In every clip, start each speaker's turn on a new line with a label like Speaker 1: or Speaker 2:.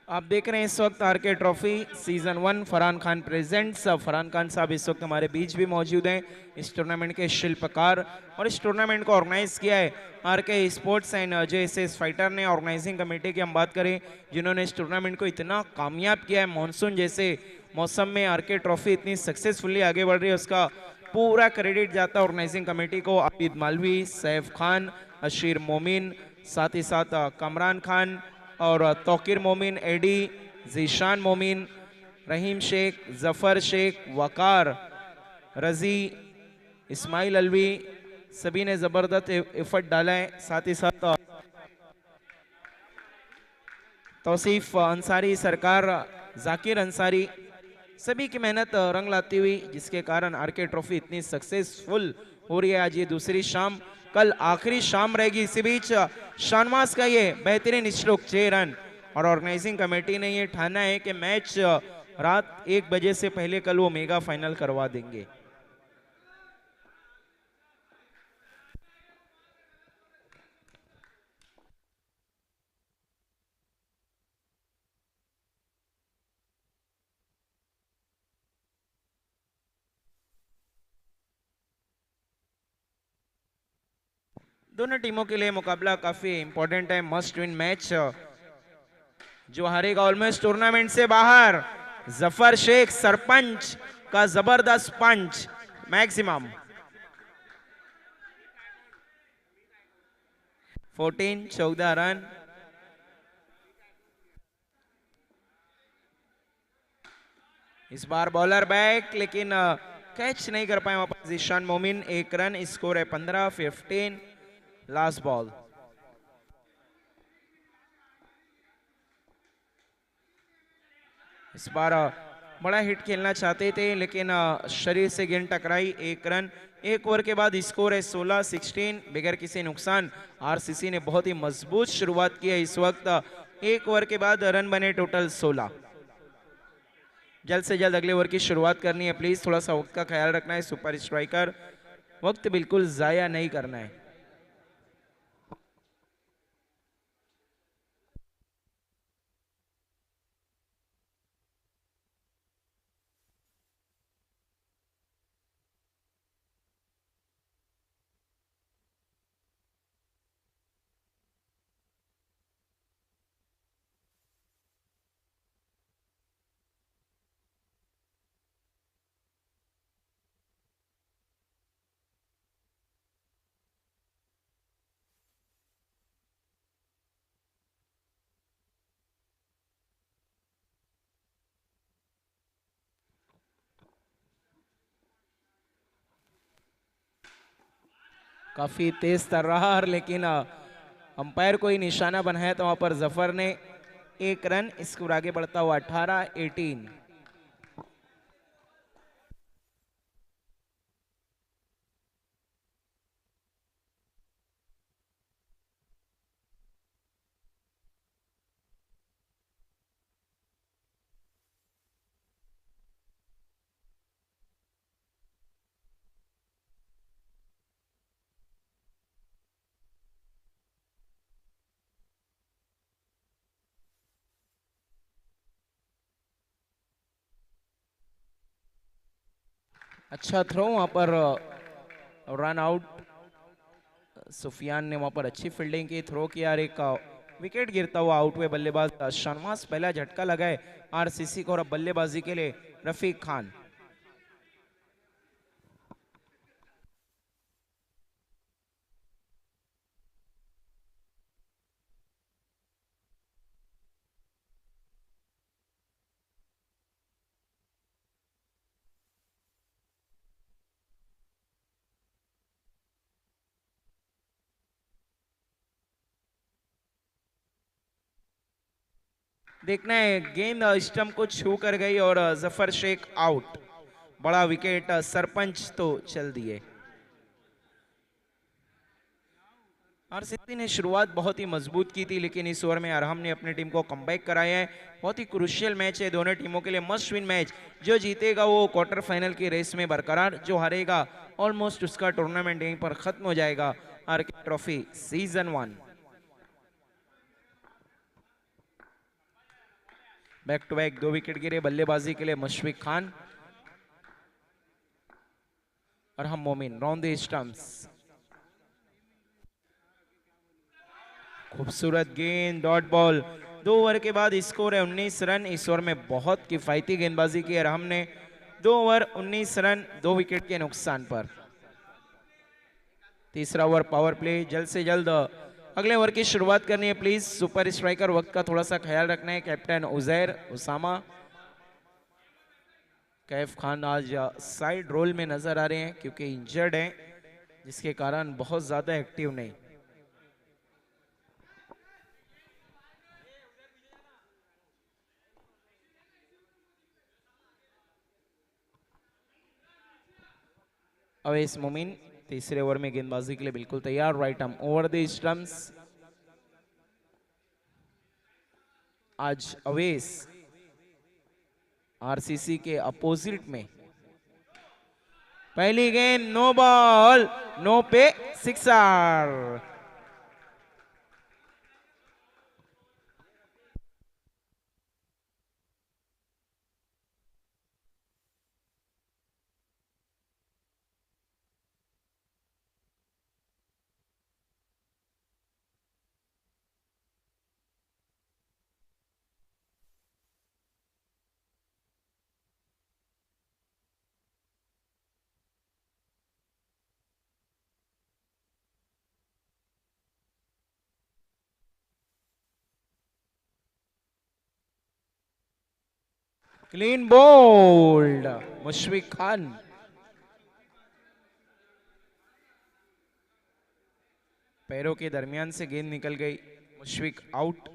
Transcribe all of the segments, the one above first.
Speaker 1: आप देख रहे हैं इस वक्त RK trophy season 1 Farhan Khan presents. Farhan Khan साहब इस वक्त हमारे बीच भी मौजूद हैं, इस टूर्नामेंट के शिल्पकार। और इस टूर्नामेंट को ऑर्गेनाइज किया है RK sports and JSS fighter ने। ऑर्गेनाइजिंग कमेटी की हम बात करें, जिन्होंने इस टूर्नामेंट को इतना कामयाब किया है, मानसून जैसे मौसम में आरके ट्रॉफी इतनी सक्सेसफुली आगे बढ़ रही है, उसका पूरा क्रेडिट जाता है ऑर्गेनाइजिंग कमेटी को। आबिद मालवी, सैफ खान, अशीर मोमिन, साथ ही साथ कमरान खान और तौकीर मोमिन, एडी, जीशान मोमिन, रहीम शेख, जफर शेख, वकार, रजी, इस्माइल अलवी, सभी ने जबरदस्त एफर्ट डाला है। साथ ही साथ तौसीफ अंसारी, सरकार, जाकिर अंसारी, सभी की मेहनत रंग लाती हुई, जिसके कारण आरके ट्रॉफी इतनी सक्सेसफुल हो रही है। आज ये दूसरी शाम, कल आखिरी शाम रहेगी। इसी बीच शानवास का ये बेहतरीन स्ट्रोक 6 रन, और ऑर्गेनाइजिंग कमेटी ने ये ठाना है कि मैच रात 1 बजे से पहले कल वो मेगा फाइनल करवा देंगे। दोनों टीमों के लिए मुकाबला काफी इंपॉर्टेंट है, मस्ट विन मैच। जो हारेगा ऑलमोस्ट टूर्नामेंट से बाहर। जफर शेख सरपंच का जबरदस्त पंच, मैक्सिमम 14 रन। इस बार बॉलर बैक, लेकिन कैच नहीं कर पाए वहां पर जीशान मोमिन। 1 रन, स्कोर है 15-15। Last ball. इस बार बड़ा हिट खेलना चाहते थे, लेकिन शरीर से गेंद टकराई। 1 रन, 1 ओवर के बाद स्कोर है 16-16 बगैर किसी नुकसान। आरसीसी ने बहुत ही मजबूत शुरुआत की है इस वक्त। 1 ओवर के बाद रन बने टोटल 16। जल्द से जल्द अगले ओवर की शुरुआत करनी है, प्लीज थोड़ा सा वक्त का ख्याल रखना है सुपर स्ट्राइकर, वक्त बिल्कुल जाया नहीं करना है। काफी तेज तर रहा, लेकिन अंपायर को ही निशाना बनाया तो वहां पर जफर ने 1 रन, स्कोर आगे बढ़ता हुआ 18-18। अच्छा थ्रो वहां पर, रन आउट। सुफियान ने वहां पर अच्छी फील्डिंग की, थ्रो किया और एक विकेट गिरता हुआ आउट हुए बल्लेबाज शानवास। पहला झटका लगाए आरसीसी को, और अब बल्लेबाजी के लिए रफीक खान। देखना है, गेंद स्टंप को छू कर गई और जफर शेख आउट। बड़ा विकेट, सरपंच तो चल दिए। आरसीबी ने शुरुआत बहुत ही मजबूत की थी, लेकिन इस ओवर में अरहम ने अपनी टीम को कमबैक कराया है। बहुत ही क्रुशियल मैच है दोनों टीमों के लिए, मस्ट विन मैच। जो जीतेगा वो क्वार्टर फाइनल की रेस में बरकरार, जो हारेगा ऑलमोस्ट उसका टूर्नामेंट यहीं पर खत्म हो जाएगा। RK trophy season 1। Back to back 2 wicket गिरे बल्लेबाजी के लिए मुशफिक खान और हम मोमिन राउंड द स्टंप्स। खूबसूरत गेंद, डॉट बॉल। 2 ओवर के बाद स्कोर है 19 रन। इस ओवर में बहुत किफायती गेंदबाजी की और हमने 2 ओवर 19 रन 2 विकेट के नुकसान पर। तीसरा ओवर पावर प्ले, जल्द से जल्द अगले ओवर की शुरुआत करनी है प्लीज। सुपर स्ट्राइकर वक्त का थोड़ा सा ख्याल रखना है। कैप्टन उजैर उसामा, कैफ खान आज साइड रोल में नजर आ रहे हैं क्योंकि इंजर्ड हैं, जिसके कारण बहुत ज्यादा एक्टिव नहीं। अवेश मोमिन तीसरे ओवर में गेंदबाजी के लिए बिल्कुल तैयार। Right arm over the stumps. आज अवेश आरसीसी के अपोजिट में। पहली गेंद नो बॉल, नो पे sixer. Clean bowled Mushfiq Khan. पैरों के दरमियान से गेंद निकल गई, मुशफिक आउट।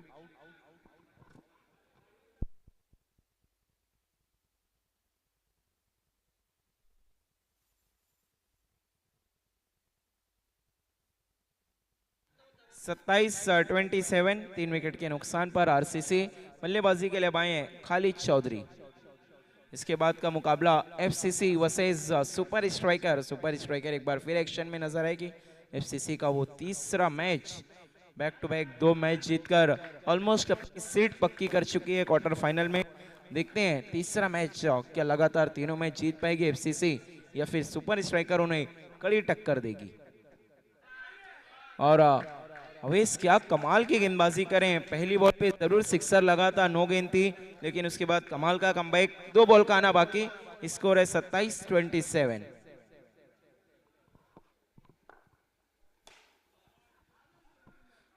Speaker 1: सत्ताईस 27 3 विकेट के नुकसान पर आरसीसी बल्लेबाजी के लिए आए हैं खालिद चौधरी। इसके बाद का मुकाबला FCC versus super striker. Super striker एक बार फिर एक्शन में नजर आएगी। एफसीसी का वो तीसरा match, back to back 2 match जीतकर ऑलमोस्ट अपनी सीट पक्की कर चुकी है क्वार्टर फाइनल में। देखते हैं तीसरा मैच क्या लगातार तीनों मैच जीत पाएगी एफसीसी या फिर सुपर स्ट्राइकर उन्हें कड़ी टक्कर देगी। और अवेश क्या कमाल की गेंदबाजी करें। पहली बॉल पे जरूर सिक्सर लगा था, नो गेंद थी, लेकिन उसके बाद कमाल का कमबैक। 2 बॉल का आना बाकी, स्कोर है 27-27।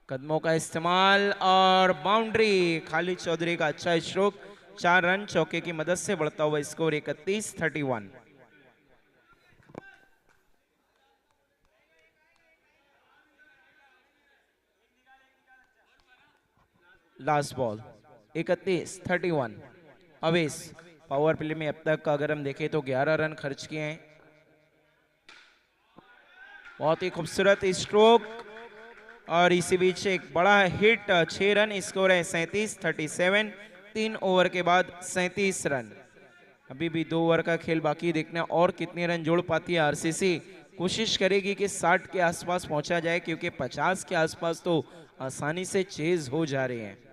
Speaker 1: कदमों का इस्तेमाल और बाउंड्री। खालिद चौधरी का अच्छा स्ट्रोक, 4 रन चौके की मदद से बढ़ता हुआ score 31-31। Last ball 31-31। Avesh power play में अब तक अगर हम देखें तो 11 रन खर्च किए हैं। बहुत ही खूबसूरत स्ट्रोक और इसी बीच एक बड़ा हिट, 6 रन, स्कोर है 37-37। 3 ओवर के बाद 37 रन। अभी भी 2 ओवर का खेल बाकी, देखना और कितने रन जोड़ पाती है आरसीसी। कोशिश करेगी कि 60 के आसपास पहुंचा जाए क्योंकि 50 के आसपास तो आसानी से चेज हो जा रहे हैं।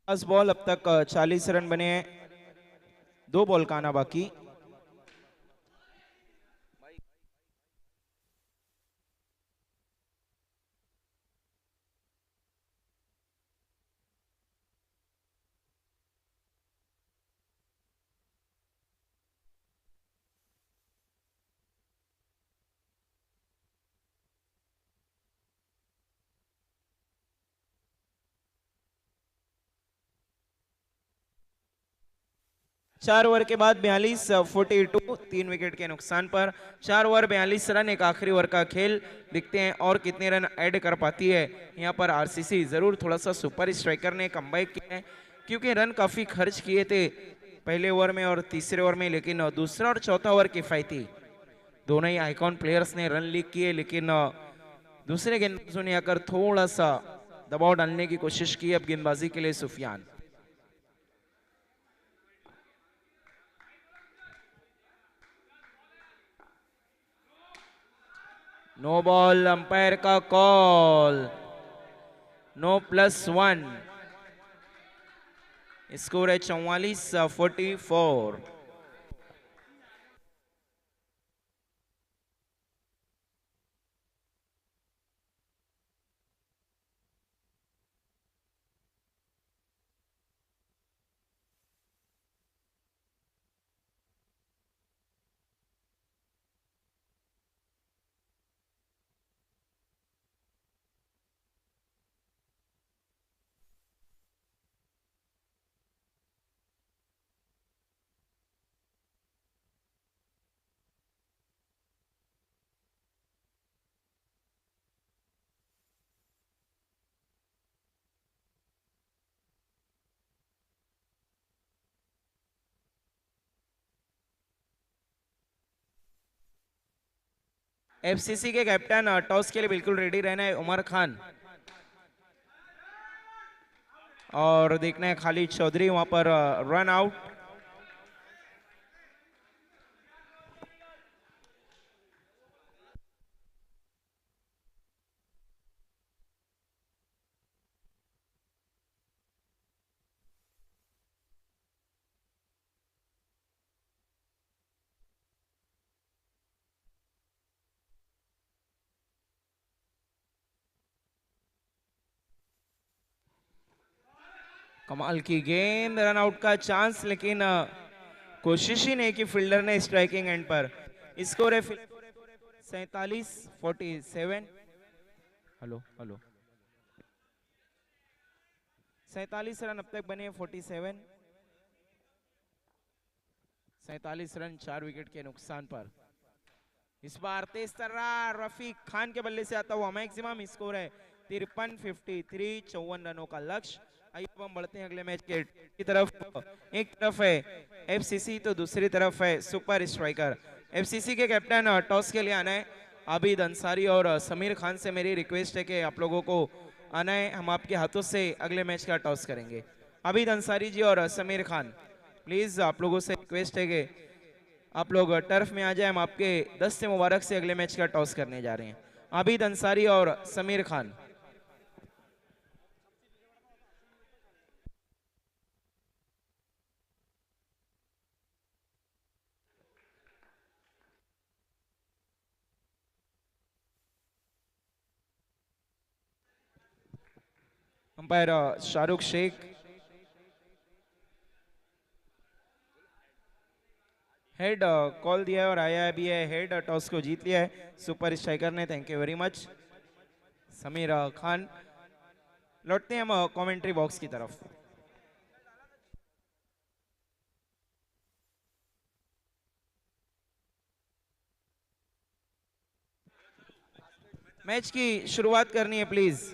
Speaker 1: 10 बॉल अब तक 40 रन बने हैं, 2 बॉल का आना बाकी। चार ओवर के बाद 42 42, 3 विकेट के नुकसान पर 4 ओवर 42 रन, एक आखिरी ओवर का खेल। दिखते हैं और कितने रन ऐड कर पाती है यहाँ पर आरसीसी। जरूर थोड़ा सा सुपर स्ट्राइकर ने कमबैक किया है, क्योंकि रन काफी खर्च किए थे पहले ओवर में और तीसरे ओवर में, लेकिन दूसरा और चौथा ओवर किफायती। दोनों ही आइकॉन प्लेयर्स ने रन लीक किए, लेकिन दूसरे गेंदबाजों ने आकर थोड़ा सा दबाव डालने की कोशिश की। अब गेंदबाजी के लिए सुफियान। नो बॉल, अंपायर का कॉल, नो +1। स्कोर है 44-44। एफसीसी के कैप्टन टॉस के लिए बिल्कुल रेडी रहना है, उमर खान। और देखना है खालिद चौधरी वहां पर रन आउट। कमाल की गेंद, रन आउट का चांस, लेकिन कोशिश ही नहीं की फील्डर ने स्ट्राइकिंग एंड पर। स्कोर है 47-47। हेलो हेलो, 47 रन अब तक बने 47। 47 रन 4 विकेट के नुकसान पर। इस बार तेज तर्रा रफीक खान के बल्ले से आता हुआ मैक्सिमम। स्कोर है 53-53, 54 रनों का लक्ष्य। आइए अब हम बढ़ते हैं अगले मैच की तरफ। एक तरफ है एफसीसी तो दूसरी तरफ है सुपर स्ट्राइकर। एफसीसी के कैप्टन टॉस के लिए आना है आबिद अंसारी, और समीर खान से मेरी रिक्वेस्ट है कि आप लोगों को आना है, हम आपके हाथों से अगले मैच का टॉस करेंगे। आबिद अंसारी जी और समीर खान, प्लीज आप लोगों से रिक्वेस्ट है कि आप लोग टर्फ में आ जाए, हम आपके 10 से मुबारक से अगले मैच का टॉस करने जा रहे हैं। आबिद अंसारी और Sameer Khan. Umpire Shahrukh Sheikh. Head call दिया है और आया भी है, हेड टॉस को जीत लिया है सुपर स्ट्राइकर ने। Thank you very much Sameer Khan. लौटते हैं हम कमेंट्री बॉक्स की तरफ। मैच की शुरुआत करनी है प्लीज।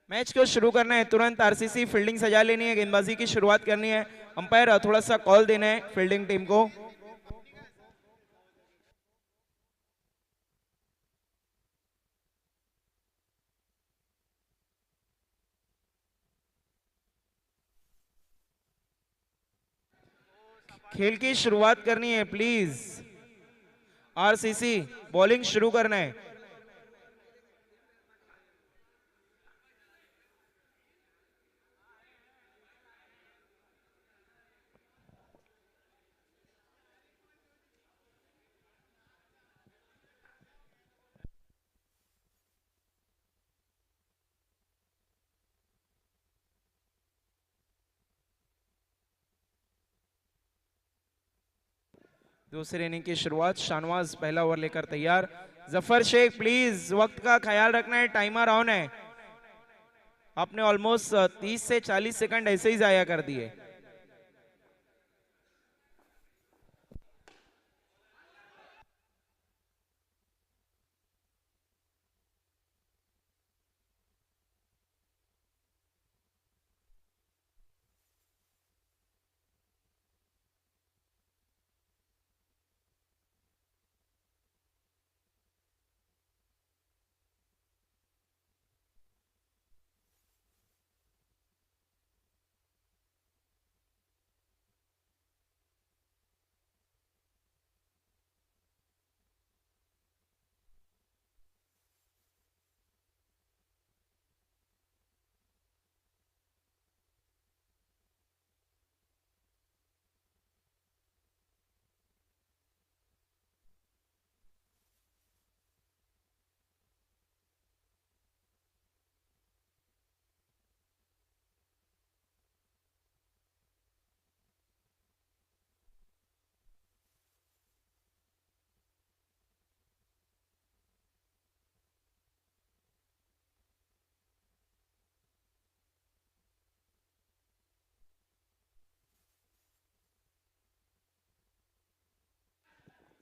Speaker 1: मैच को शुरू करना है तुरंत, आरसीसी फील्डिंग सजा लेनी है, गेंदबाजी की शुरुआत करनी है। अंपायर थोड़ा सा कॉल देना है फील्डिंग टीम को। खेल की शुरुआत करनी है प्लीज। आरसीसी बॉलिंग शुरू करना है। दूसरे इनिंग की शुरुआत, शानवाज पहला ओवर लेकर तैयार। जफर शेख प्लीज वक्त का ख्याल रखना है, टाइमर ऑन है। आपने ऑलमोस्ट 30 से 40 सेकंड ऐसे ही जाया कर दिए।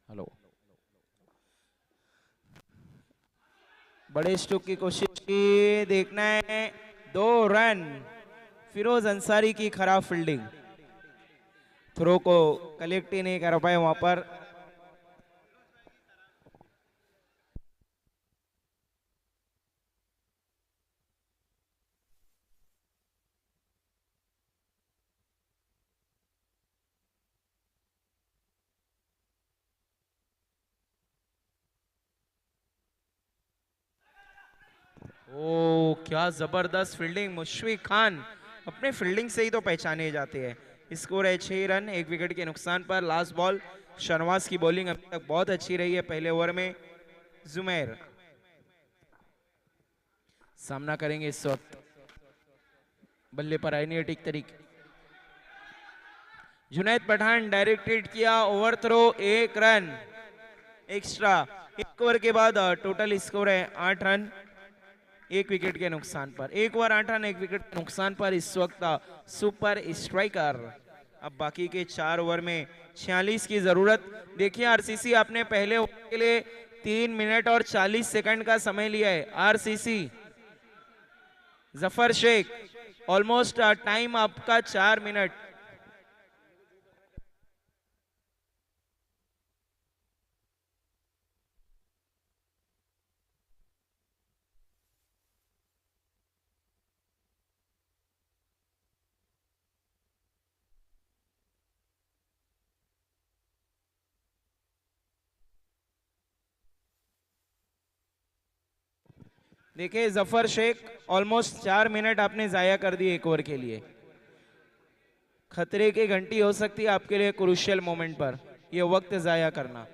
Speaker 1: हेलो, बड़े स्ट्रोक की कोशिश की, देखना है 2 रन। फिरोज अंसारी की खराब फील्डिंग, थ्रो को कलेक्ट ही नहीं कर पाए वहां पर। ओ क्या जबरदस्त फील्डिंग, मुशफिक खान अपने फील्डिंग से ही तो पहचाने जाते हैं। स्कोर है 6 रन, 1 विकेट के नुकसान पर। लास्ट बॉल, शहनवाज की बॉलिंग अभी तक बहुत अच्छी रही है पहले ओवर में। जुमैर सामना करेंगे इस वक्त, बल्ले पर आइनियटिक तरीके। जुनैद पठान डायरेक्ट हिट किया, ओवर थ्रो, 1 रन एक्स्ट्रा। एक ओवर के बाद टोटल स्कोर है 8 रन, 1 विकेट के नुकसान पर। 1 ओवर 8 रन, 1 विकेट के नुकसान पर इस वक्त सुपर स्ट्राइकर। अब बाकी के 4 ओवर में 46 की जरूरत। देखिए आरसीसी आपने पहले ओवर के लिए 3 मिनट और 40 सेकंड का समय लिया है। RCC Zafar Sheikh almost time आपका 4 मिनट। देखिए जफर शेख ऑलमोस्ट 4 मिनट आपने जाया कर दिए एक ओवर के लिए। खतरे की घंटी हो सकती है आपके लिए क्रूशियल मोमेंट पर, यह वक्त जाया करना।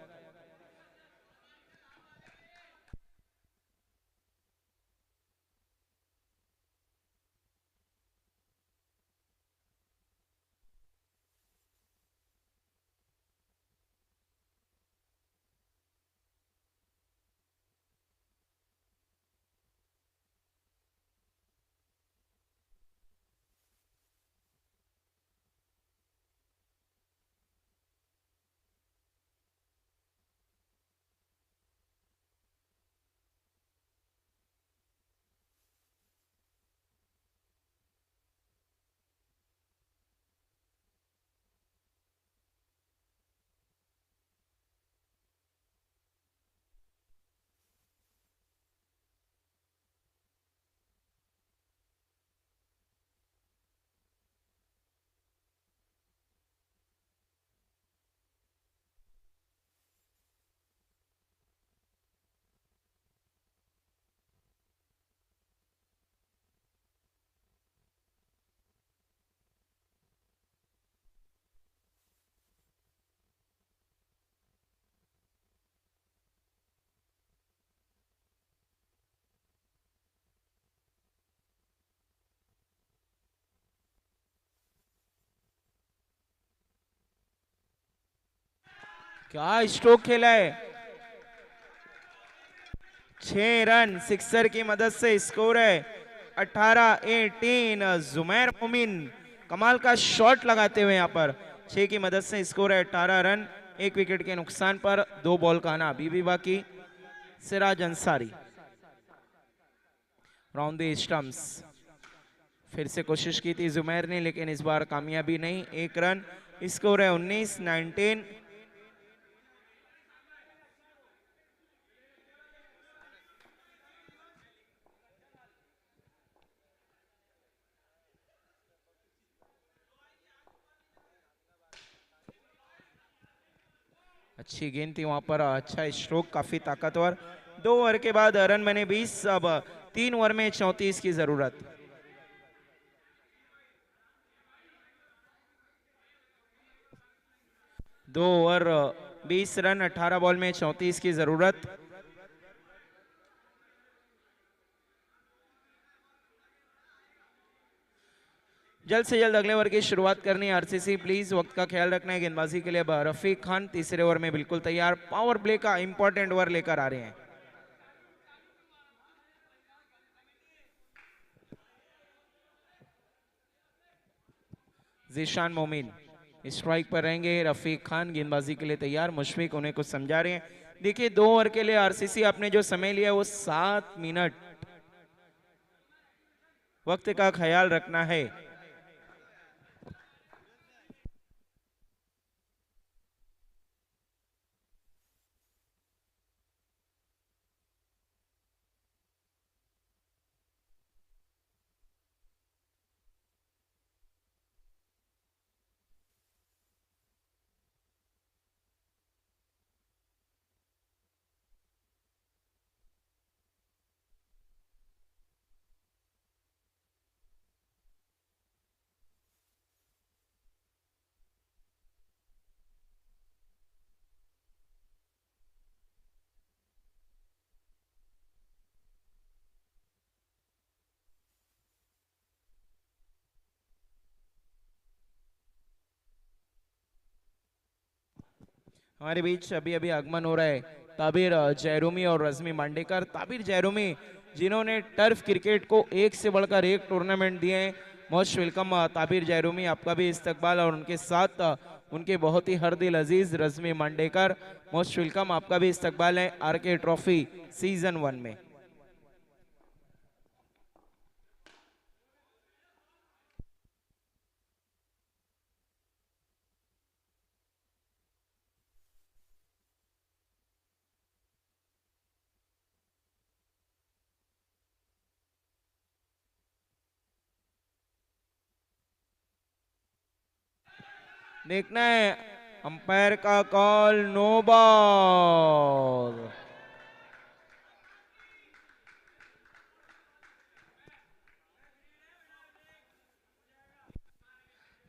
Speaker 1: क्या स्ट्रोक खेला है। 6 रन सिक्सर की मदद से स्कोर है 18-18। जुमैर मोमिन कमाल का शॉट लगाते हुए यहाँ पर 6 की मदद से स्कोर है 18 रन। 1 विकेट के नुकसान पर 2 बॉल का आना अभी भी बाकी। Siraj Ansari round the stumps. फिर से कोशिश की थी जुमैर ने, लेकिन इस बार कामयाबी नहीं। 1 रन स्कोर है 19-19। अच्छी गेंद थी वहां पर, अच्छा स्ट्रोक, काफी ताकतवर। 2 ओवर के बाद रन बने 20। अब 3 ओवर में 34 की जरूरत। दो ओवर 20 रन 18 बॉल में 34 की जरूरत। जल्द से जल्द अगले ओवर की शुरुआत करनी है आरसीसी, प्लीज वक्त का ख्याल रखना है। गेंदबाजी के लिए अब रफीक खान तीसरे ओवर में बिल्कुल तैयार, पावर प्ले का इंपॉर्टेंट ओवर लेकर आ रहे हैं। जीशान मोमिन स्ट्राइक पर रहेंगे, रफीक खान गेंदबाजी के लिए तैयार, मुशफिक उन्हें कुछ समझा रहे हैं। देखिए 2 ओवर के लिए आरसीसी आपने जो समय लिया वो 7 मिनट, वक्त का ख्याल रखना है। हमारे बीच अभी अभी आगमन हो रहा है ताबिर जयरूमी और रजमी मांडेकर। ताबिर जयरूमी जिन्होंने टर्फ क्रिकेट को एक से बढ़कर एक टूर्नामेंट दिए हैं। मोस्ट वेलकम ताबिर जयरूमी, आपका भी इस्तकबाल। और उनके साथ उनके बहुत ही हर दिल अजीज रजमी मांडेकर, मोस्ट वेलकम, आपका भी इस्तकबाल है आरके ट्रॉफी सीजन 1 में। देखना है अंपायर का कॉल, नो बॉल।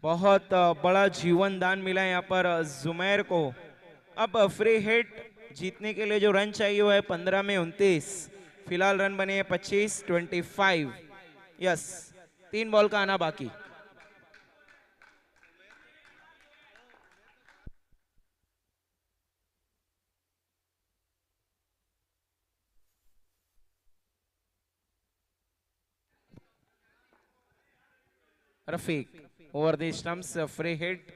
Speaker 1: बहुत बड़ा जीवन दान मिला है यहाँ पर जुमैर को। अब फ्री हिट जीतने के लिए जो रन चाहिए वो है 15 में 29। फिलहाल रन बने हैं 25-25। यस, 3 बॉल का आना बाकी। Rafiq over the stumps, free hit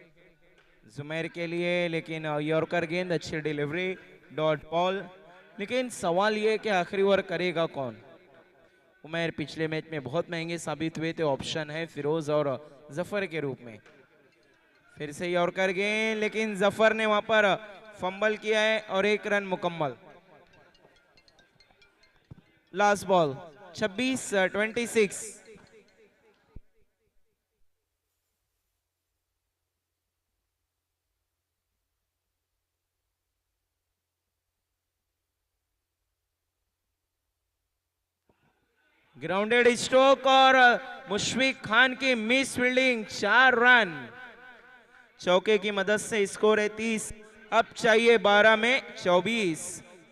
Speaker 1: Zumair के लिए, लेकिन यॉर्कर गेंद, अच्छी डिलीवरी, डॉट बॉल। लेकिन सवाल ये कि आखिरी ओवर करेगा कौन। उमैर पिछले मैच में बहुत महंगे साबित हुए थे, ऑप्शन है फिरोज और जफर के रूप में। फिर से यॉर्कर गेंद, लेकिन जफर ने वहां पर फंबल किया है और 1 रन मुकम्मल। Last ball 26-26। ग्राउंडेड स्ट्रोक और मुशफिक खान की मिस फील्डिंग, 4 रन। चौके की मदद से स्कोर है 30। अब चाहिए 12 में 24।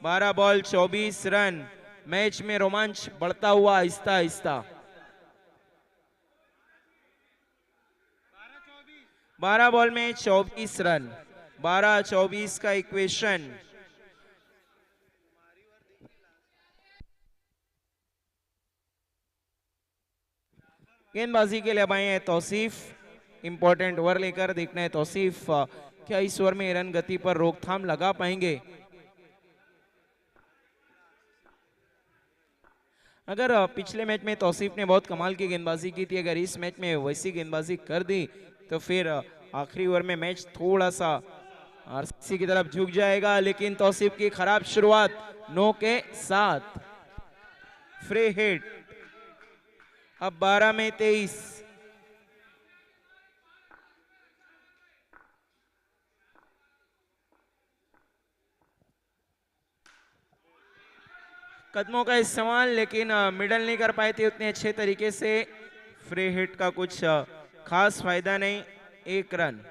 Speaker 1: 12 बॉल 24 रन। मैच में रोमांच बढ़ता हुआ आहिस्ता आहिस्ता। 12 बॉल में 24 रन। 12-24 का इक्वेशन। गेंदबाजी के लिए अब आए हैं तौसीफ। इंपॉर्टेंट ओवर लेकर देखना है तौसीफ क्या इस ओवर में रन गति पर रोकथाम लगा पाएंगे। अगर पिछले मैच में तौसीफ ने बहुत कमाल की गेंदबाजी की थी, अगर इस मैच में वैसी गेंदबाजी कर दी तो फिर आखिरी ओवर में मैच थोड़ा सा आरसीसी की तरफ झुक जाएगा। लेकिन तौसीफ की खराब शुरुआत 9 के साथ फ्री हिट। अब 12 में 23। कदमों का इस्तेमाल, लेकिन मिडल नहीं कर पाए थे उतने अच्छे तरीके से। फ्री हिट का कुछ खास फायदा नहीं, 1 रन।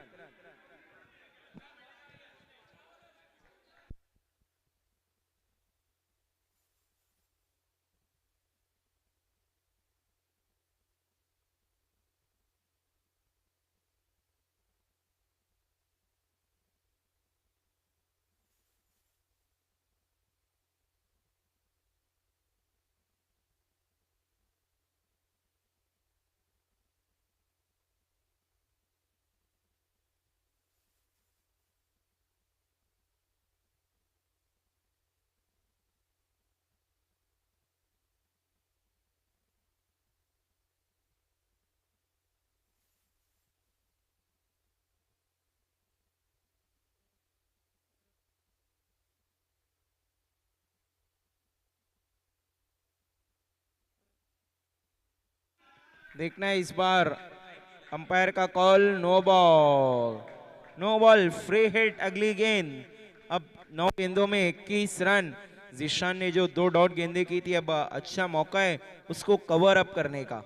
Speaker 1: देखना है इस बार अंपायर का call, no ball. No ball, free hit अगली गेंद। अब 9 गेंदों में 21 रन। जीशान ने जो 2 डॉट गेंदें की थी, अब अच्छा मौका है उसको कवर अप करने का।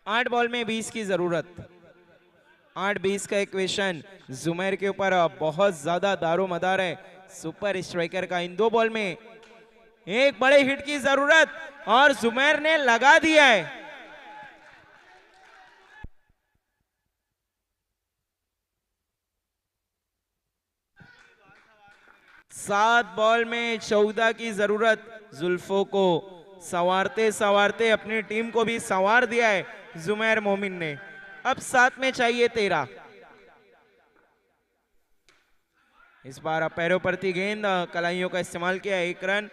Speaker 1: आठ बॉल में 20 की जरूरत। 8-20 का इक्वेशन। जुमैर के ऊपर बहुत ज्यादा दारोमदार है सुपर स्ट्राइकर का। इन 2 बॉल में एक बड़े हिट की जरूरत और जुमैर ने लगा दिया है। 7 बॉल में 14 की जरूरत। जुल्फों को संवारते संवारते अपनी टीम को भी संवार दिया है जुमैर मोमिन ने। अब 7 में चाहिए 13। इस बार पैरों पर थी गेंद, कलाइयों का इस्तेमाल किया, 1 रन।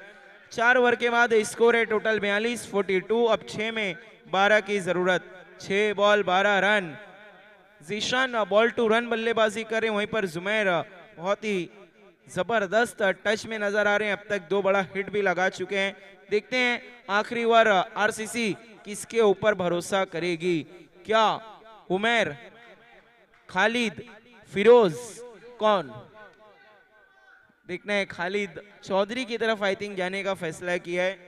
Speaker 1: 4 ओवर के बाद स्कोर है टोटल 42, 42। अब 6 में 12 की जरूरत। 6 ball 12 run. Zeeshan ball two run बल्लेबाजी कर रहे हैं, वहीं पर जुमैर बहुत ही जबरदस्त टच में नजर आ रहे हैं। अब तक 2 बड़ा हिट भी लगा चुके हैं। देखते हैं आखिरी ओवर आरसीसी किसके ऊपर भरोसा करेगी। क्या उमैर, खालिद, फिरोज, कौन? देखना है। खालिद चौधरी की तरफ आई थिंक जाने का फैसला किया है।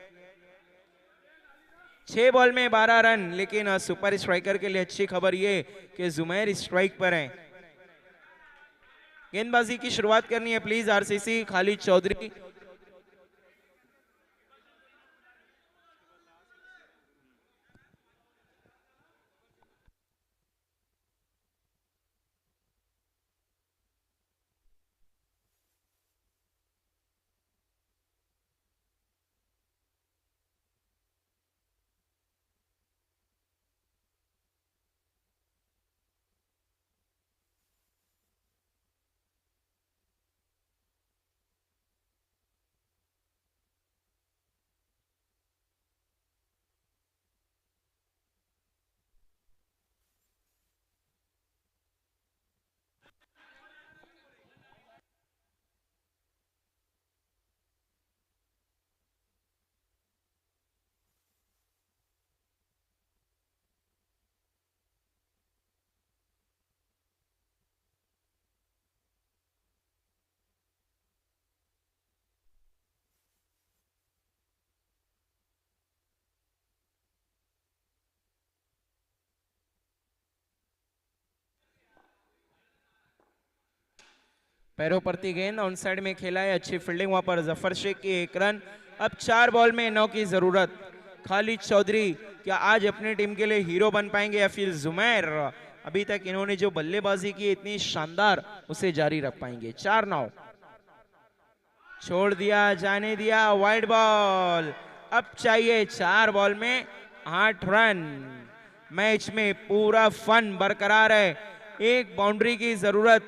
Speaker 1: 6 बॉल में 12 रन, लेकिन सुपर स्ट्राइकर के लिए अच्छी खबर ये कि जुमैर स्ट्राइक पर हैं। गेंदबाजी की शुरुआत करनी है प्लीज आरसीसी। खालिद चौधरी। पैरों परती गेंद ऑन साइड में खेला है, अच्छी फील्डिंग वहां पर जफर शेख की 1 रन। अब 4 बॉल में 9 की जरूरत। खालिद चौधरी क्या आज अपनी टीम के लिए हीरो बन पाएंगे या फिर जुमैर अभी तक इन्होंने जो बल्लेबाजी की इतनी शानदार उसे जारी रख पाएंगे। 4-9 छोड़ दिया, जाने दिया, वाइड बॉल। अब चाहिए 4 बॉल में 8 रन। मैच में पूरा फन बरकरार है, एक बाउंड्री की जरूरत।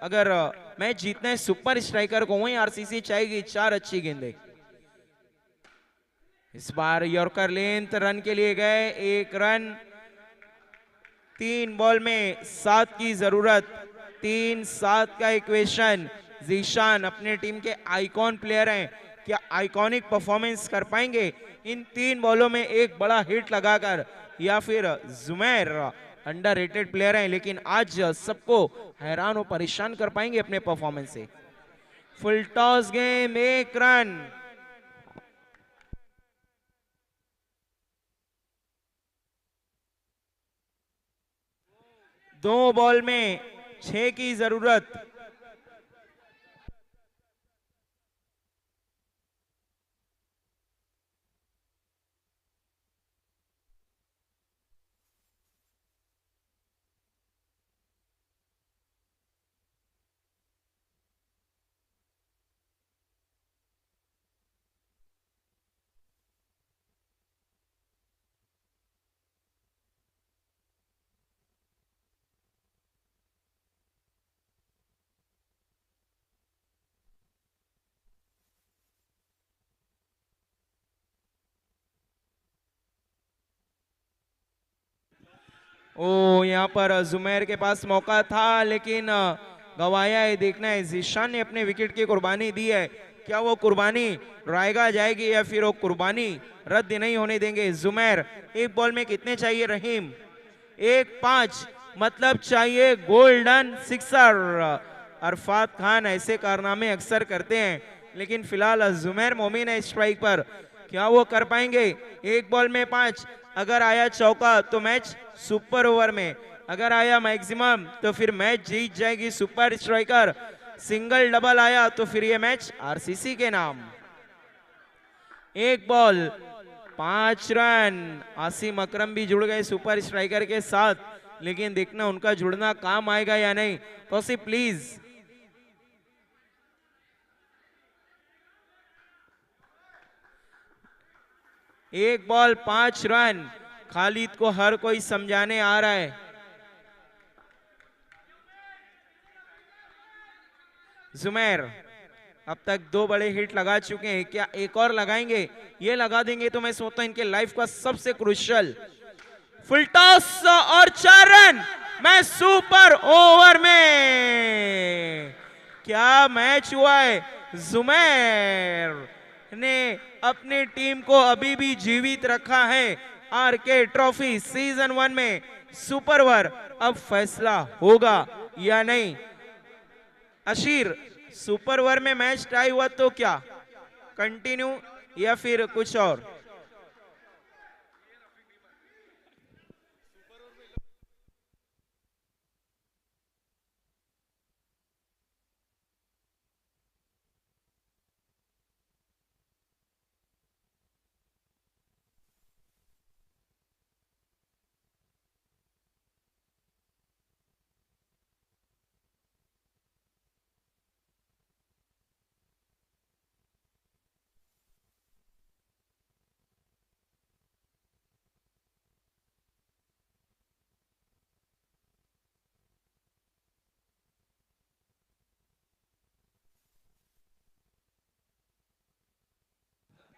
Speaker 1: अगर मैच जीतना है सुपर स्ट्राइकर को, वहीं आरसीसी चाहेगी 4 अच्छी गेंदें। इस बार यॉर्कर लेंथ रन के लिए गए, 1 रन। 3 बॉल में 7 की जरूरत। 3-7 का इक्वेशन। जीशान अपने टीम के आइकॉन प्लेयर हैं, क्या आइकॉनिक परफॉर्मेंस कर पाएंगे इन 3 बॉलों में एक बड़ा हिट लगाकर, या फिर जुमैर अंडररेटेड प्लेयर हैं लेकिन आज सबको हैरान और परेशान कर पाएंगे अपने परफॉर्मेंस से। Full toss game, 1 run. दो बॉल में 6 की जरूरत। ओ यहाँ पर जुमैर के पास मौका था लेकिन गवाया है। देखना है, जीशान ने अपने विकेट की कुर्बानी दी है, क्या वो कुर्बानी रायगा जाएगी या फिर वो कुर्बानी रद्द नहीं होने देंगे। जुमैर 1 बॉल में कितने चाहिए रहीम? 1-5, मतलब चाहिए गोल्डन सिक्सर। अरफात खान ऐसे कारनामे अक्सर करते हैं लेकिन फिलहाल जुमैर मोमिन है स्ट्राइक पर, क्या वो कर पाएंगे? 1 बॉल में 5, अगर आया चौका तो मैच सुपर ओवर में, अगर आया मैक्सिमम तो फिर मैच जीत जाएगी सुपर स्ट्राइकर। सिंगल डबल आया तो फिर ये मैच आरसीसी के नाम। 1 बॉल 5 रन। आसिम अकरम भी जुड़ गए सुपर स्ट्राइकर के साथ, लेकिन देखना उनका जुड़ना काम आएगा या नहीं। तौसीफ प्लीज। एक बॉल 5 रन। खालिद को हर कोई समझाने आ रहा है। जुमैर अब तक 2 बड़े हिट लगा चुके हैं, क्या एक और लगाएंगे? ये लगा देंगे तो मैं सोचता हूं इनके लाइफ का सबसे क्रुशियल। फुल टॉस और 4 रन। मैं सुपर ओवर में, क्या मैच हुआ है। जुमैर ने अपनी टीम को अभी भी जीवित रखा है। आरके ट्रॉफी सीजन 1 में सुपर ओवर, अब फैसला होगा या नहीं। अशीर, सुपर ओवर में मैच टाई हुआ तो क्या कंटिन्यू या फिर कुछ और?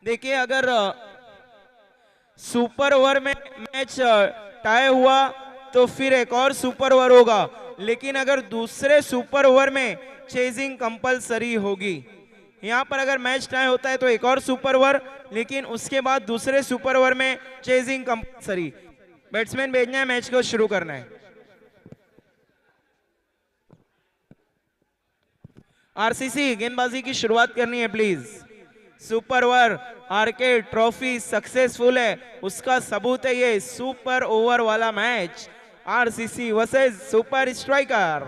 Speaker 1: देखिए, अगर सुपर ओवर में मैच टाई हुआ तो फिर एक और सुपर ओवर होगा, लेकिन अगर दूसरे सुपर ओवर में चेजिंग कंपलसरी होगी। यहां पर अगर मैच टाई होता है तो एक और सुपर ओवर, लेकिन उसके बाद दूसरे सुपर ओवर में चेजिंग कंपलसरी। बैट्समैन भेजना है, मैच को शुरू करना है। आरसीसी गेंदबाजी की शुरुआत करनी है please. Super over RK trophy successful है, उसका सबूत है ये सुपर ओवर वाला match, RCC versus super striker.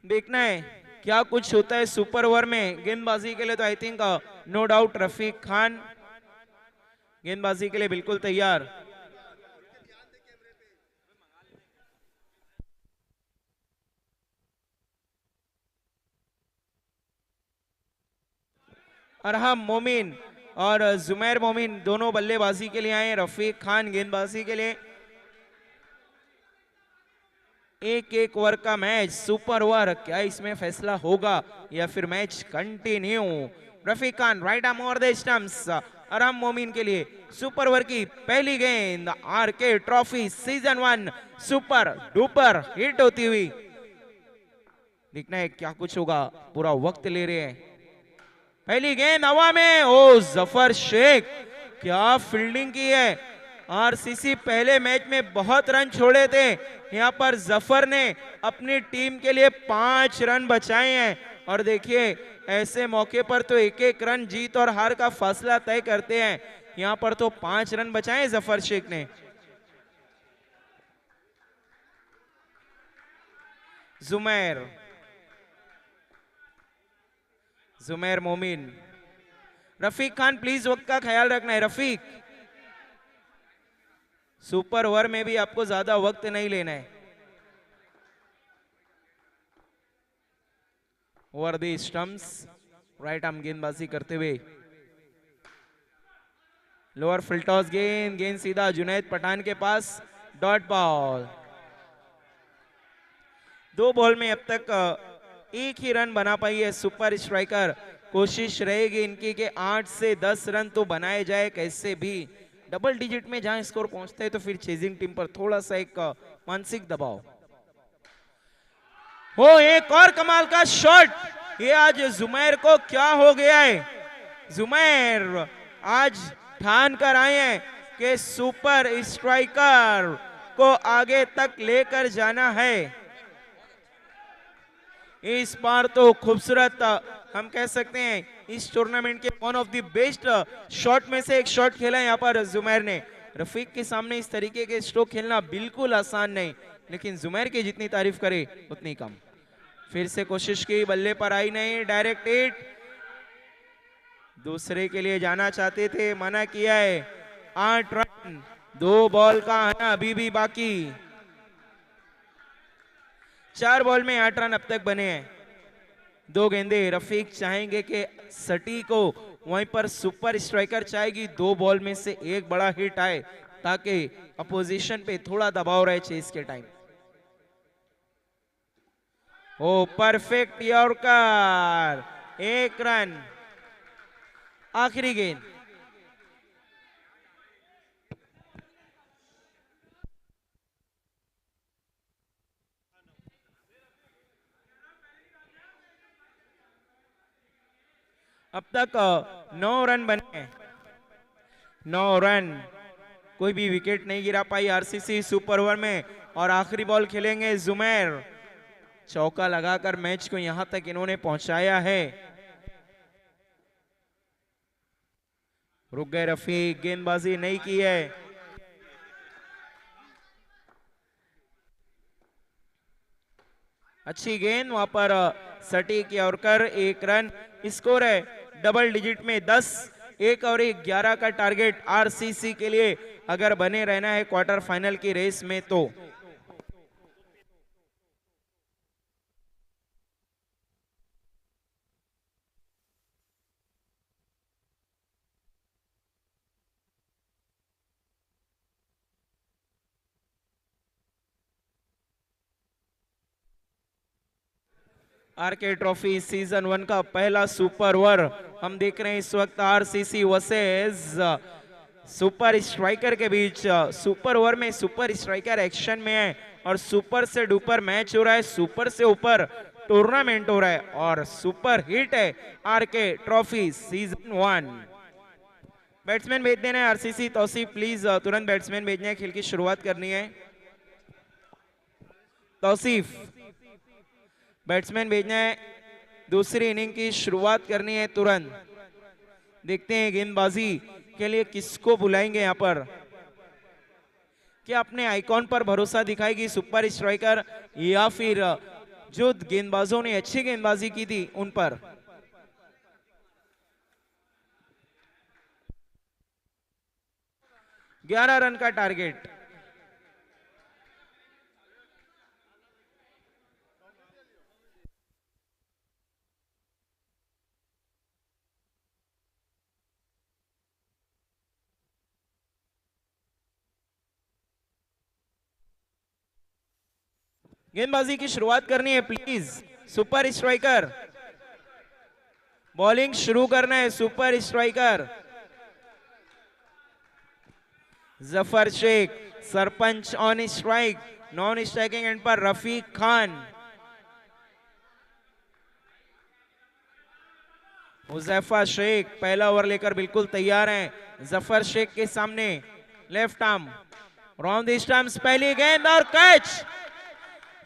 Speaker 1: देखना है क्या कुछ होता है सुपर ओवर में गेंदबाजी के लिए। तो I think no doubt Rafiq Khan गेंदबाजी के लिए बिल्कुल तैयार। अरहम मोमिन और जुमैर मोमिन दोनों बल्लेबाजी के लिए आए। रफीक खान गेंदबाजी के लिए। एक एक ओवर का मैच, सुपर ओवर, क्या इसमें फैसला होगा या फिर match continue. Rafiq Khan right arm over the stumps. Arham Momin के लिए सुपर ओवर की पहली गेंद। RK trophy season 1 super duper hit होती हुई। देखना है क्या कुछ होगा, पूरा वक्त ले रहे हैं। पहली गेंद हवा में। ओ जफर शेख, क्या फील्डिंग की है। आरसीसी पहले मैच में बहुत रन छोड़े थे, यहां पर जफर ने अपनी टीम के लिए 5 रन बचाए हैं। और देखिए ऐसे मौके पर तो एक एक रन जीत और हार का फासला तय करते हैं। यहां पर तो 5 रन बचाए जफर शेख ने। जुमैर मोमिन। रफीक खान प्लीज वक्त का ख्याल रखना है। रफीक, सुपर ओवर में भी आपको ज्यादा वक्त नहीं लेना है। Over the stumps, right arm गेंदबाजी करते हुए। लोअर फिल्टॉस गेंद सीधा जुनैद पठान के पास। Dot ball. 2 बॉल में अब तक एक ही रन बना पाई है सुपर स्ट्राइकर। कोशिश रहेगी इनकी कि 8 से 10 रन तो बनाए जाए कैसे भी। डबल डिजिट में जहां स्कोर पहुंचता है तो फिर चेजिंग टीम पर थोड़ा सा एक मानसिक दबाव हो। एक और कमाल का शॉट। ये आज जुमैर को क्या हो गया है। जुमैर आज ठान कर आए हैं कि सुपर स्ट्राइकर को आगे तक लेकर जाना है। इस बार तो खूबसूरत हम कह सकते हैं इस टूर्नामेंट के one of the best shot में से एक शॉट खेला यहाँ पर जुमैर ने। रफीक के सामने इस तरीके के स्ट्रोक खेलना बिल्कुल आसान नहीं, लेकिन जुमैर की जितनी तारीफ करे उतनी कम। फिर से कोशिश की, बल्ले पर आई नहीं, डायरेक्ट हिट। दूसरे के लिए जाना चाहते थे, मना किया है। 8 रन, 2 बॉल का आना अभी भी बाकी। 4 बॉल में 8 रन अब तक बने हैं। 2 गेंदे। रफीक चाहेंगे कि सटी को वहीं पर सुपर स्ट्राइकर चाहेगी 2 बॉल में से एक बड़ा हिट आए ताकि अपोजिशन पे थोड़ा दबाव रहे चेस के टाइम। ओ परफेक्ट यॉर्कर, 1 रन। आखिरी गेंद। अब तक 9 रन बने। 9 रन, कोई भी विकेट नहीं गिरा पाई आरसीसी सुपर ओवर में। और आखिरी बॉल खेलेंगे जुमैर। चौका लगाकर मैच को यहां तक इन्होंने पहुंचाया है। रुक गए रफीक, गेंदबाजी नहीं की है। अच्छी गेंद वहां पर सटीक यॉर्कर, 1 रन। स्कोर है डबल डिजिट में 10। 1 और 1 11 का टारगेट आरसीसी के लिए अगर बने रहना है क्वार्टर फाइनल की रेस में तो। आरके ट्रॉफी सीजन 1 का पहला सुपर ओवर हम देख रहे हैं इस वक्त आरसीसी वर्सेस सुपर स्ट्राइकर के बीच। सुपर ओवर में सुपर स्ट्राइकर एक्शन में है और सुपर से डुपर मैच हो रहा है, सुपर से ऊपर टूर्नामेंट हो रहा है और सुपर हिट है आरके ट्रॉफी सीजन 1। बैट्समैन भेज देना है आरसीसी। तौसीफ प्लीज तुरंत बैट्समैन भेजने, खेल की शुरुआत करनी है। तौसीफ बैट्समैन भेजना है, दूसरी इनिंग की शुरुआत करनी है तुरंत। देखते हैं गेंदबाजी के लिए किसको बुलाएंगे यहां पर। क्या अपने आइकॉन पर भरोसा दिखाएगी सुपर स्ट्राइकर या फिर जो गेंदबाजों ने अच्छी गेंदबाजी की थी उन पर। ग्यारह रन का टारगेट। गेंदबाजी की शुरुआत करनी है प्लीज सुपर स्ट्राइकर। बॉलिंग शुरू करना है super striker. Zafar Sheikh, sarpanch on strike. Non striking end पर रफीक खान। हुजैफा शेख पहला ओवर लेकर बिल्कुल तैयार हैं। जफर शेख के सामने left arm round the stumps, पहली गेंद और कैच।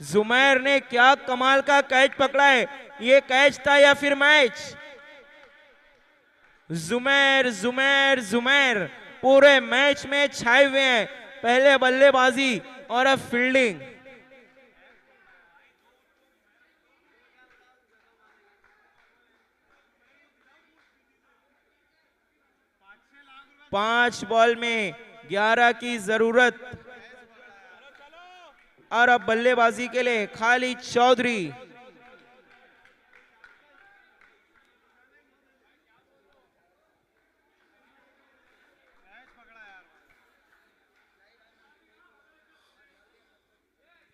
Speaker 1: जुमैर ने क्या कमाल का कैच पकड़ा है। ये कैच था या फिर मैच। जुमैर जुमैर जुमैर पूरे मैच में छाए हुए हैं। पहले बल्लेबाजी और अब फील्डिंग। पांच बॉल में 11 की जरूरत और अब बल्लेबाजी के लिए खालिद चौधरी।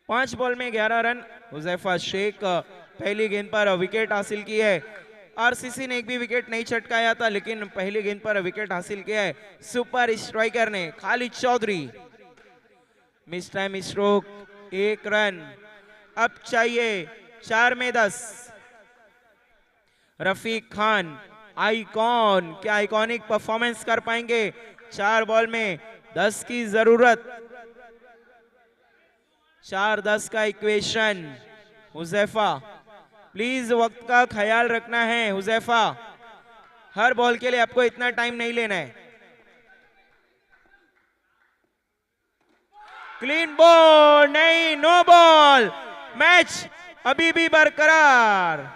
Speaker 1: पांच बॉल में 11 रन। हुजैफा शेख पहली गेंद पर विकेट हासिल की है। आरसीसी ने एक भी विकेट नहीं चटकाया था, लेकिन पहली गेंद पर विकेट हासिल किया है सुपर स्ट्राइकर ने Khalid Chaudhary. Miss time stroke, 1 run. अब चाहिए 4 में 10। रफीक खान आइकॉन, क्या आइकॉनिक परफॉर्मेंस कर पाएंगे। 4 बॉल में 10 की जरूरत। 4-10 का इक्वेशन। हुजैफा प्लीज वक्त का ख्याल रखना है। हुजैफा हर बॉल के लिए आपको इतना टाइम नहीं लेना है। क्लीन बॉल नहीं, नो बॉल। मैच अभी भी बरकरार।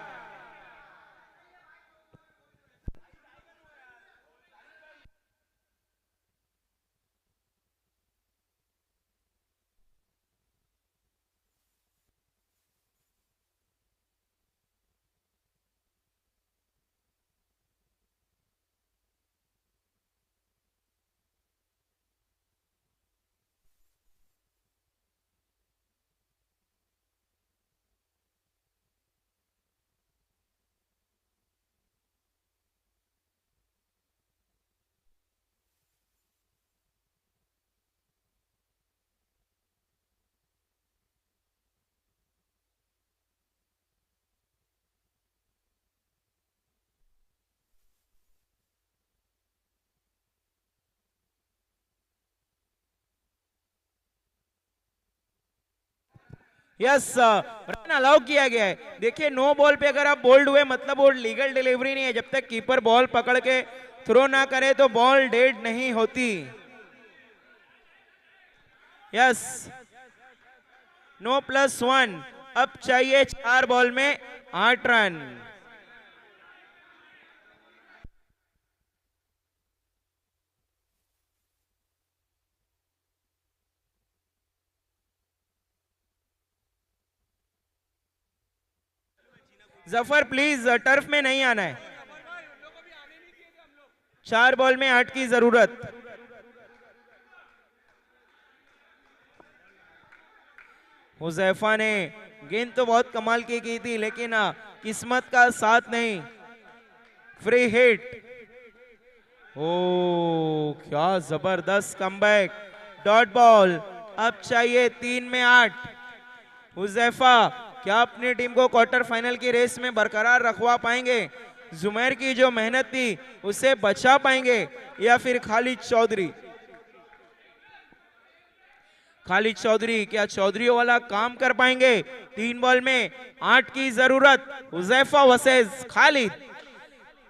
Speaker 1: यस, रन अलाउ किया गया है। देखिए नो बॉल पे अगर आप बोल्ड हुए मतलब वो लीगल डिलीवरी नहीं है। जब तक कीपर बॉल पकड़ के थ्रो ना करे तो बॉल डेड नहीं होती। Yes, no +1। अब चाहिए 4 बॉल में 8 रन। जफर प्लीज टर्फ में नहीं आना है। 4 बॉल में 8 की जरूरत। हुजैफा ने गेंद तो बहुत कमाल की थी, लेकिन किस्मत का साथ नहीं। Free hit. ओ क्या जबरदस्त कमबैक। Dot ball. अब चाहिए 3 में 8। हुजैफा क्या अपनी टीम को क्वार्टर फाइनल की रेस में बरकरार रखवा पाएंगे। जुमैर की जो मेहनत थी उसे बचा पाएंगे या फिर खालिद चौधरी। खालिद चौधरी क्या चौधरियों वाला काम कर पाएंगे। 3 बॉल में 8 की जरूरत। हुजैफा वर्सेस खालिद।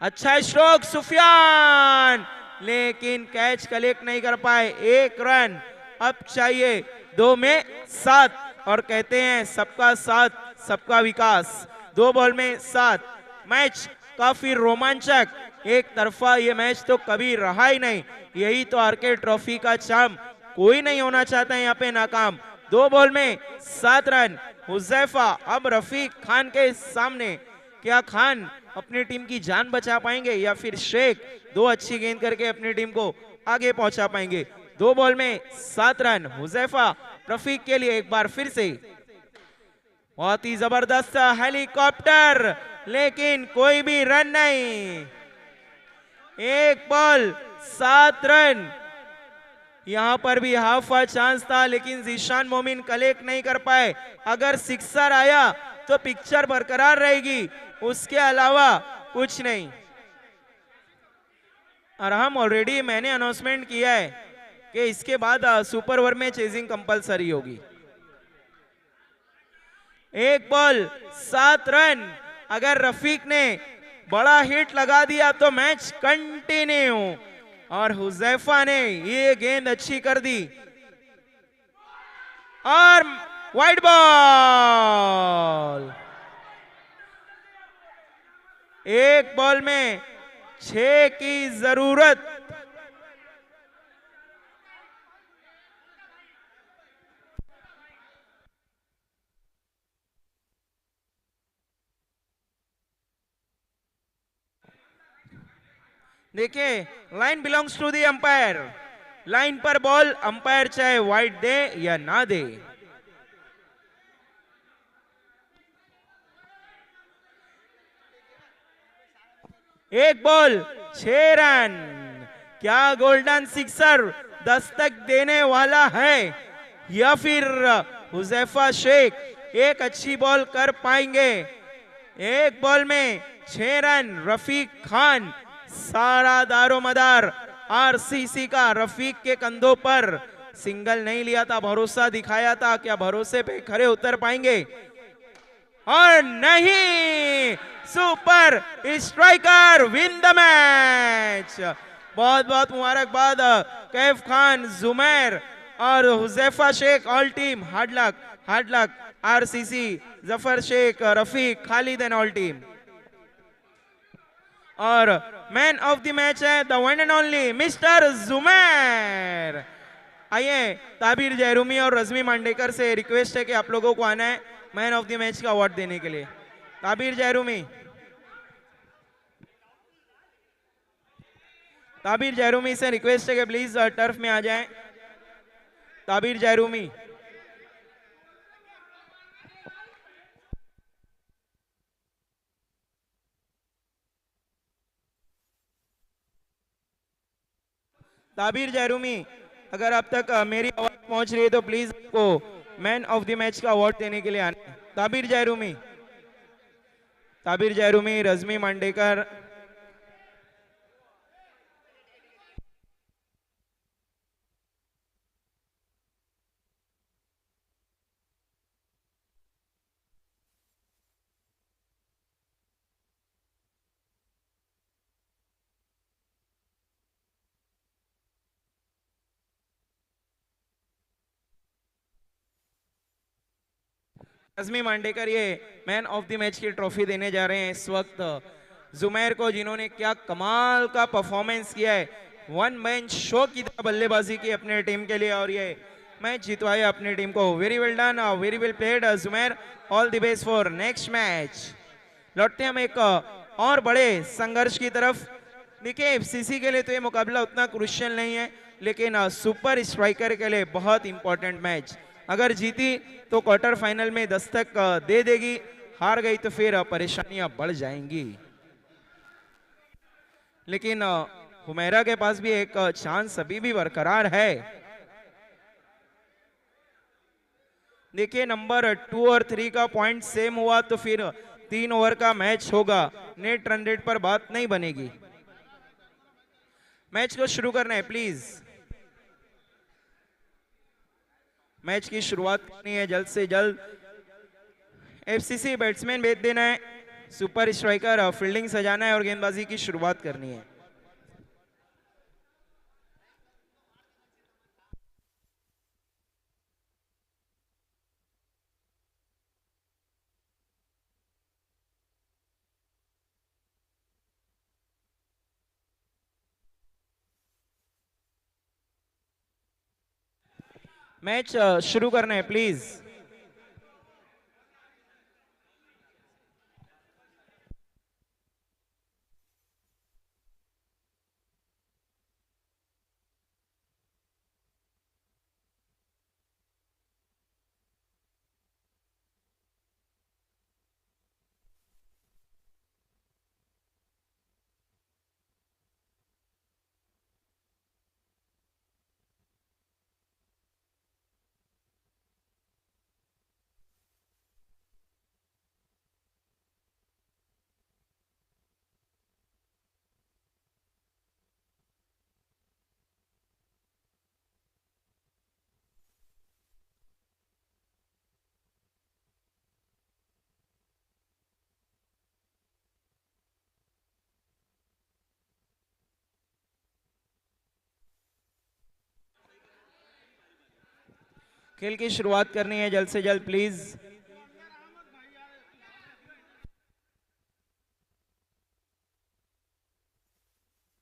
Speaker 1: अच्छा स्ट्रोक सुफियान, लेकिन कैच कलेक्ट नहीं कर पाए। 1 रन। अब चाहिए 2 में 7 और कहते हैं सबका साथ सबका विकास। 2 बॉल में 7। मैच काफी रोमांचक, एक तरफा ये मैच तो कभी रहा ही नहीं। यही तो आरके ट्रॉफी का चार्म, कोई नहीं होना चाहता यहाँ पे नाकाम। 2 बॉल में 7 रन। हुजैफा अब रफीक खान के सामने, क्या खान अपनी टीम की जान बचा पाएंगे या फिर शेख 2 अच्छी गेंद करके अपनी टीम को आगे पहुंचा पाएंगे। 2 बॉल में 7 रन। हुजैफा रफीक के लिए एक बार फिर से बहुत ही जबरदस्त हेलीकॉप्टर, लेकिन कोई भी रन नहीं। 1 बॉल 7 रन। यहां पर भी हाफ का चांस था, लेकिन जीशान मोमिन कलेक्ट नहीं कर पाए। अगर सिक्सर आया तो पिक्चर बरकरार रहेगी, उसके अलावा कुछ नहीं। और हम ऑलरेडी मैंने अनाउंसमेंट किया है कि इसके बाद सुपर ओवर में चेजिंग कंपलसरी होगी। 1 बॉल 7 रन। अगर रफीक ने बड़ा हिट लगा दिया तो मैच कंटिन्यू, और हुजैफा ने ये गेंद अच्छी कर दी और वाइड बॉल। 1 बॉल में 6 की जरूरत। देखिए, line belongs to the umpire. Line पर बॉल, अंपायर चाहे वाइड दे या ना दे। एक बॉल 6 रन। क्या गोल्डन सिक्सर दस्तक देने वाला है या फिर हुजैफा शेख एक अच्छी बॉल कर पाएंगे। 1 बॉल में 6 रन। रफीक खान, सारा दारोमदार आरसीसी का रफीक के कंधों पर। सिंगल नहीं लिया था, भरोसा दिखाया था, क्या भरोसे पे खरे उतर पाएंगे? और नहीं, super striker win the match. बहुत बहुत मुबारकबाद कैफ खान, जुमैर और Huzaifa Shaikh, all team. Hard luck RCC, Zafar Shaikh, Rafiq, Khalid and all team. और मैन ऑफ द मैच है the one and only mister Zumair. आइए, ताबिर जैरूमी और रजमी मांडेकर से रिक्वेस्ट है कि आप लोगों को आना है मैन ऑफ द मैच का अवार्ड देने के लिए। ताबिर जैरूमी से रिक्वेस्ट है कि प्लीज टर्फ में आ जाएं। ताबिर जैरूमी। ताबिर जैरूमी, अगर अब तक मेरी आवाज पहुंच रही है तो प्लीज आपको मैन ऑफ द मैच का अवार्ड देने के लिए आना। ताबिर जैरूमी, रजमी मांडेकर। रजमी मांडेकर ये मैन ऑफ द मैच की ट्रॉफी देने जा रहे हैं इस वक्त जुमैर को, जिन्होंने क्या कमाल का परफॉर्मेंस किया है। वन मैन शो की तरह बल्लेबाजी की अपने टीम के लिए और ये मैच जितवाया अपनी टीम को। Very well done, very well played Zumair. All the best for next match. लौटते हम एक और बड़े संघर्ष की तरफ। देखिए, एफसीसी के लिए तो ये मुकाबला उतना क्रुशियल नहीं है, लेकिन सुपर स्ट्राइकर के लिए बहुत इंपॉर्टेंट मैच। अगर जीती तो क्वार्टर फाइनल में दस्तक दे देगी, हार गई तो फिर परेशानियां बढ़ जाएंगी। लेकिन हुमैरा के पास भी एक चांस अभी भी बरकरार है। देखिए, नंबर 2 और 3 का पॉइंट सेम हुआ तो फिर 3 ओवर का मैच होगा। नेट रन रेट पर बात नहीं बनेगी। मैच को शुरू करना है प्लीज। मैच की शुरुआत करनी है जल्द से जल्द। एफसीसी बैट्समैन भेज देना है, सुपर स्ट्राइकर फील्डिंग सजाना है और गेंदबाजी की शुरुआत करनी है। मैच शुरू करना है प्लीज। खेल की शुरुआत करनी है जल्द से जल्द प्लीज।